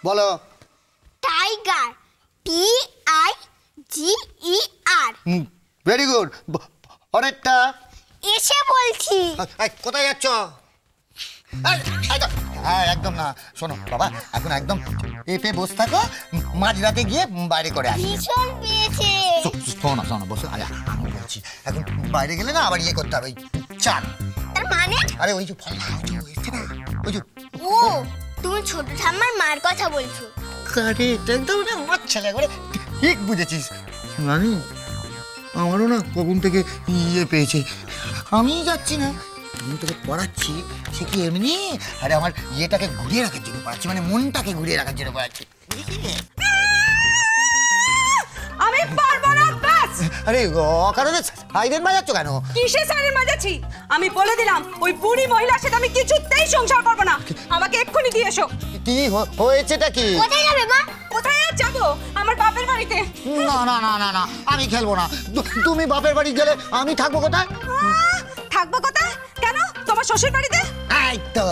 বলো। Tiger, TIGER। Very good. অনেকটা। এসে বলছি। কোথায় যাচ্ছ? একদম না, শোনো বাবা, এখন একদম এপে বসে থাকো, মাঝরাতে গিয়ে বাইরে করে আসি। ভীষণ পেয়েছে। শোনো শোনো, বসো। আরে আমি বলছি, এখন বাইরে গেলে না আবার করতে হবে, ওই চান। তার মানে? আরে ওই যে ওই যে ও, তুমি ছোট ঠাম্মার মার কথা বলছো। আরে এটা একদম আমার ছেলে করে ঠিক বুঝেছিস। আমি আমারও না কখন থেকে পেয়েছে, আমি যাচ্ছি না, আমি তোকে পড়াচ্ছি, সে কি এমনি? আরে আমার ইয়েটাকে ঘুরিয়ে রাখার জন্য পড়াচ্ছি, মানে মনটাকে ঘুরিয়ে রাখার জন্য পড়াচ্ছি। আমি পারবো না, বাস। আরে অকারণে সাইরেন বাজাচ্ছ কেন? কিসে সাইরেন বাজাচ্ছি? আমি বলে দিলাম ওই বুড়ি মহিলার সাথে আমি কিছুতেই সংসার করবো না। আমাকে এক্ষুনি দিয়ে এসো। কি হয়েছেটা কি? কোথায় যাবে মা? কোথায় আর যাবো? আমার বাপের বাড়িতে। না না না না না, আমি খেলবো না। তুমি বাপের বাড়ি গেলে আমি থাকবো কোথায়? থাকবো কোথায়? কেন? তোমার শ্বশুর বাড়িতে? এই তো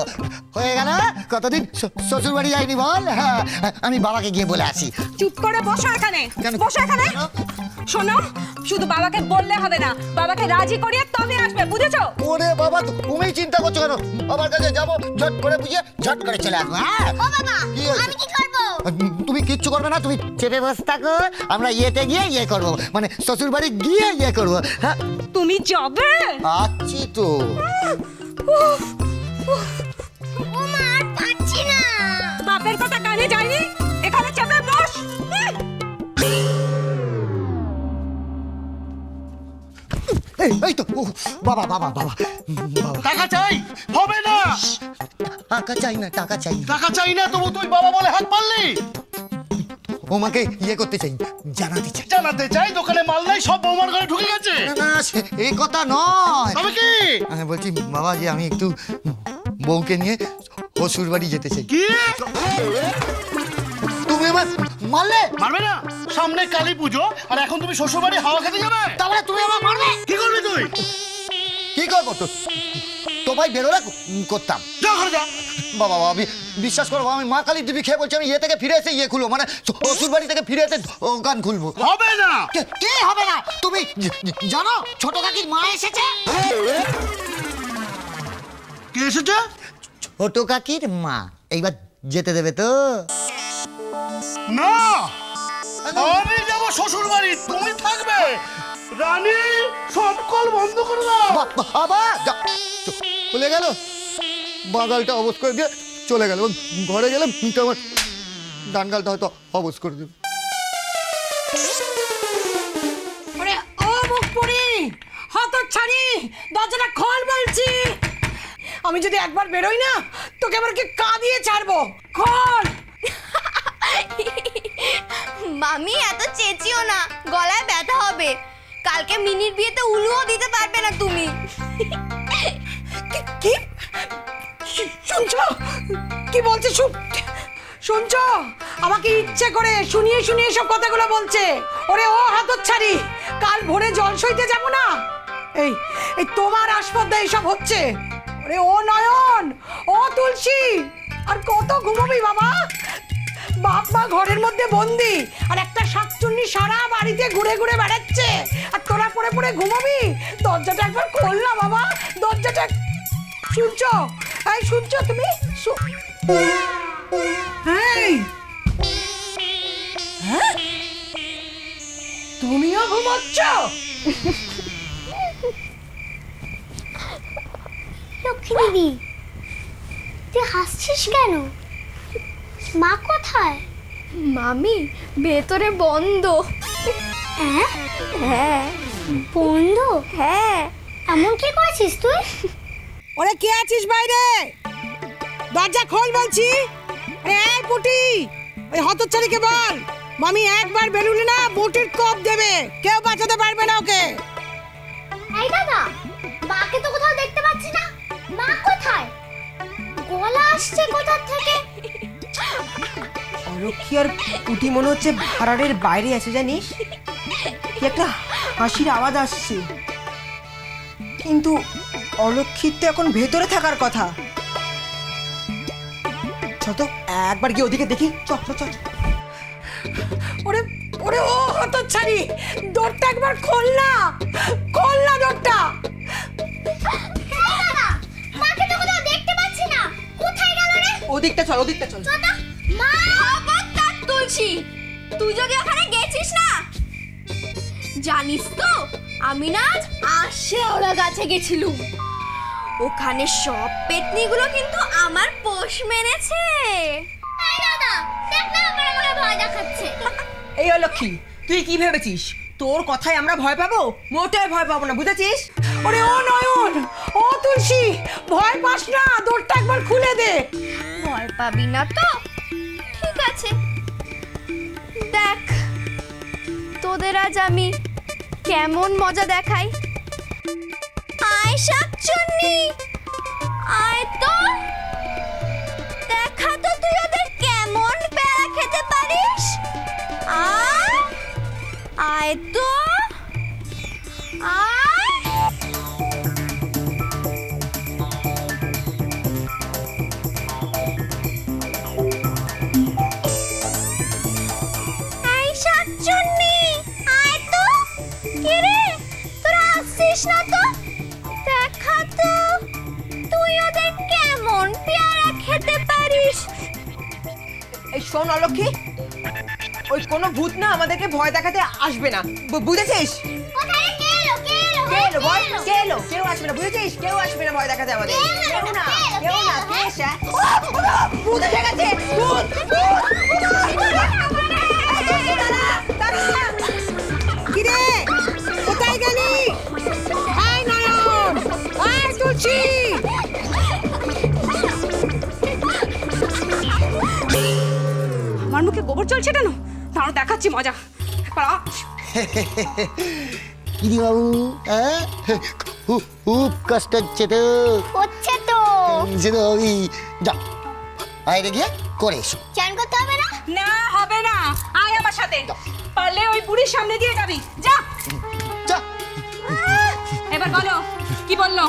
হয়ে গেল, কতদিন শ্বশুর বাড়ি যাইনি বল। হ্যাঁ, আমি বাবাকে গিয়ে বলে আসি। চুপ করে বসো এখানে। কেন? বসো এখানে। শোনো, শুধু বাবাকে বললে হবে না, বাবাকে রাজি করিয়ে তবে আসবে, বুঝেছো? ওরে বাবা, তুমি চিন্তা করছো কেন? আমার কাছে যাবো, ঝট করে বুঝিয়ে ঝট করে চলে আসবো। হ্যাঁ, ও বাবা, কি হয়েছে? আমি কি করব? তুমি কিচ্ছু করবে না, তুমি চেপে বসে থাকো, আমরা ইয়েতে গিয়ে করবো, মানে শ্বশুর বাড়ি গিয়ে করবো। হ্যাঁ, তুমি যাবে? আছি তো। ও মা, আর পাচ্ছি না। বাপের কথা কানে যায়নি? এখানে চেপে বস। এই তো, বাবা বাবা বাবা বাবা, টাকা চাই? হবে না। টাকা চাই না, টাকা চাই না। টাকা চাই না, তবু তুই বাবা বলে হাত পারলি। ওমাকে করতে চাই, জানাতে চাই। জানাতে চাই দোকানে মাল নাই, সব বৌমার ঘরে ঢুকে গেছে। না না, এই কথা নয়। তবে কি? আমি বলছি বাবা, যে আমি একটু বউকে নিয়ে শ্বশুর বাড়ি যেতে চাই। কি? তুমি আমার মারলে? মারবে না? সামনে কালী পুজো, আর এখন তুমি শ্বশুর বাড়ি হাওয়া খেতে যাবে? তাহলে তুমি আমার মারবে? কি করবি তুই? কি করবো তো? তো ভাই বেরোলে করতাম। যা ঘরে যা। বাবা বাবা, বিশ্বাস করবো, আমি মা কালী দিবি খেয়ে বলছি, আমি থেকে ফিরে এসে খুলবো, মানে শ্বশুর বাড়ি থেকে ফিরে এসে দোকান খুলবো। হবে না। কে হবে না? তুমি জানো ছোট কাকির মা এসেছে? কে এসেছে? ছোট কাকির মা। এইবার যেতে দেবে তো? না, আমি যাবো শ্বশুর বাড়ি, তুমি থাকবে। রানী, সব কল বন্ধ করে দাও। বাবা চলে গেল, বাগালটা অবশ করে দিয়ে চলে গেল। ঘরে গেলাম, আমার ডানগালটা হয়তো অবশ করে দেবে। ওরে ও মুখপুরি, হতচ্ছাড়ি, দরজাটা খোল বলছি। আমি যদি একবার বেরোই না, তোকে আবার কি কাঁদিয়ে ছাড়বো। খোল। মামি, এত চেঁচিও না, গলায় ব্যথা হবে। কালকে মিনির বিয়েতে উলুও দিতে পারবে না তুমি। কি শুনছো? কি বলছে? শুনছো? আমাকে ইচ্ছে করে শুনিয়ে শুনিয়ে সব কথাগুলো বলছে। ওরে ও হতচ্ছাড়ি, কাল ভোরে জল সইতে যাব না। এই এই তোমার আসপদ্দা এইসব হচ্ছে। ওরে ও নয়ন, ও তুলসী, আর কত ঘুমাবি বাবা? বাপ মা ঘরের মধ্যে বন্দি, আর একটা শাকচুন্নি সারা বাড়িতে ঘুরে ঘুরে বেড়াচ্ছে, আর তোরা পড়ে পড়ে ঘুমাবি? দরজাটা একবার খোল না বাবা, দরজাটা। শুনছো? এই শুনছো তুমি? হ্যাঁ, তুমিও ঘুমাচ্ছ? লক্ষ্মী দিদি, তুই হাসছিস কেন? মা কোথায়? মামি, ভেতরে বন্ধ। হ্যাঁ, বন্ধ? হ্যাঁ। এমন কি করেছিস তুই? ওরে কে আছিস বাইরে? দরজা খোল বলছি। এই পুটি, ওই হতচ্ছাড়িকে বল মামি একবার বেরুলে না বুটির কোপ দেবে, কেউ বাঁচাতে পারবে না ওকে। এই দাদা, মাকে তো কোথাও দেখতে পাচ্ছি না। মা কোথায়? গলা আসছে কোথা থেকে? অলক্ষী আর পুটি মনে হচ্ছে ভাড়ারের বাইরে আছে, জানিস? কি একটা হাসির আওয়াজ আসছে, কিন্তু অলক্ষীর তো এখন ভেতরে থাকার কথা। চল তো একবার গিয়ে ওদিকে দেখি, চল চল চল। ওরে ওরে ও হতচ্ছাড়ি, দরটা একবার খোল না, খোল না দরটা। এই দাদা, মাকে তো কোথাও দেখতে পাচ্ছি না, কোথায় গেল রে? ওদিকটা চল, ওদিকটা চল। দাদা, মা খবরদার তুলছি, তুই যদি ওখানে গেছিস না, জানিস তো আমি না আজ আশেওড়া গাছে গেছিলুম। ওখানে সব পেতনিগুলো কিন্তু আমার পোষ মেনেছে। এই দাদা, দেখ না আমার আমাকে ভয় দেখাচ্ছে। এই অলক্ষী, তুই কি ভেবেছিস তোর কথায় আমরা ভয় পাবো? মোটেও ভয় পাবো না, বুঝেছিস? ওরে ও নয়ন, ও তুলসী, ভয় পাস না, দরটা একবার খুলে দে। ভয় পাবি না তো? ঠিক আছে, দেখ তোদের আজ আমি কেমন মজা দেখাই। আয় শাকচুন্নি, আয় তো, দেখা তো তুই ওদের কেমন প্যারা খেতে পারিস। আয় আয় তো, আয়। এই শাকচুন্নি, আয় তো। কে রে, তোরা আসছিস না তো? দেখা তো তুই ওদের কেমন পেয়ারা খেতে পারিস। এই শোন অলক্ষী, ওই কোনো ভূত না আমাদেরকে ভয় দেখাতে আসবে না, বুঝেছিস? কোথায় কে এলো, কে এলো, কে এলো বল, কে এলো? কে এলো? কেউ আসবে না, বুঝেছিস? কেউ আসবে না ভয় দেখাতে আমাদের। কে এলো? কেউ না, কে এলো? কেউ না, কে কে এলো? এসে? ভূত এসে গেছে, ভূত, কিরে, কোথায় গেলি? আয় নয়ন, আয় তুলসী। আমার মুখে গোবর চলছে কেন? তাও দেখাচ্ছি মজা। পালা। কিরি বাবু, হ্যাঁ খুব কষ্ট হচ্ছে তো। হচ্ছে তো। সে তো ওই যা বাইরে গিয়ে করে এসো। চান করতে হবে না? না হবে না, আয় আমার সাথে, পারলে ওই বুড়ির সামনে দিয়ে যাবি, যা। যা এবার বলো কি বললো?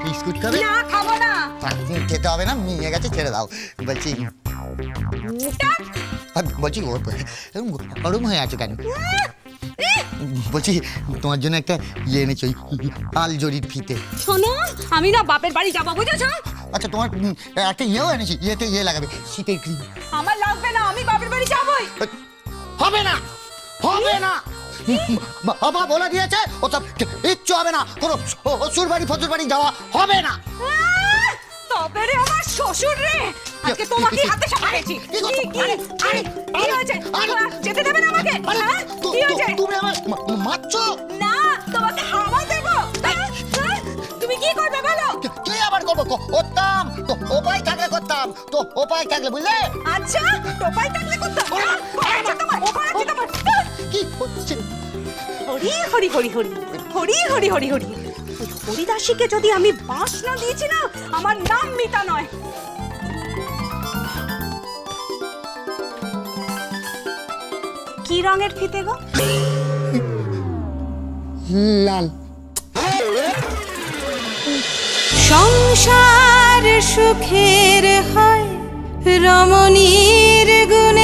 বিস্কুট খাবে? না খাবো না। খেতে হবে না, নিয়ে গেছে, ছেড়ে দাও। বলছি বলছি গরম হয়ে আছো কেন? বলছি তোমার জন্য একটা ইয়ে এনেছি, ওই আলজরির ফিতে। শোনো, আমি না বাপের বাড়ি যাবো, বুঝেছো? আচ্ছা তোমার একটা ইয়েও এনেছি, ইয়েতে ইয়ে লাগাবে, শীতের ক্রিম। আমার লাগবে না, আমি বাপের বাড়ি যাবোই। হবে না, হবে না, বাবা বলে দিয়েছে ওসব কিচ্ছু হবে না, কোনো শ্বশুর বাড়ি ফশুর বাড়ি যাওয়া হবে না। তবে রে আমার শ্বশুর রে, আজকে তোমাকে হাতে সামলাচ্ছি। কি করছো? কি হয়েছে? যেতে দেবে না আমাকে? হ্যাঁ? কি হয়েছে? তুমি আমার মারছো? না, তোমাকে হাওয়া দেবো। তুমি কি করবে বলো? কি আবার করবো? করতাম তো, উপায় থাকলে করতাম তো, উপায় থাকলে বুঝলে। আচ্ছা, টোপাই থাকলে করতাম। আচ্ছা, তোমার ওপর আছে তোমার। কি হচ্ছে? হরি হরি হরি হরি হরি হরি হরি হরি। ওই হরিদাসীকে যদি আমি বাঁশ না দিয়েছি না, আমার নাম মিতা নয়। কি রঙের ফিতে গো? লাল। সংসার সুখের হয় রমণীর গুণে।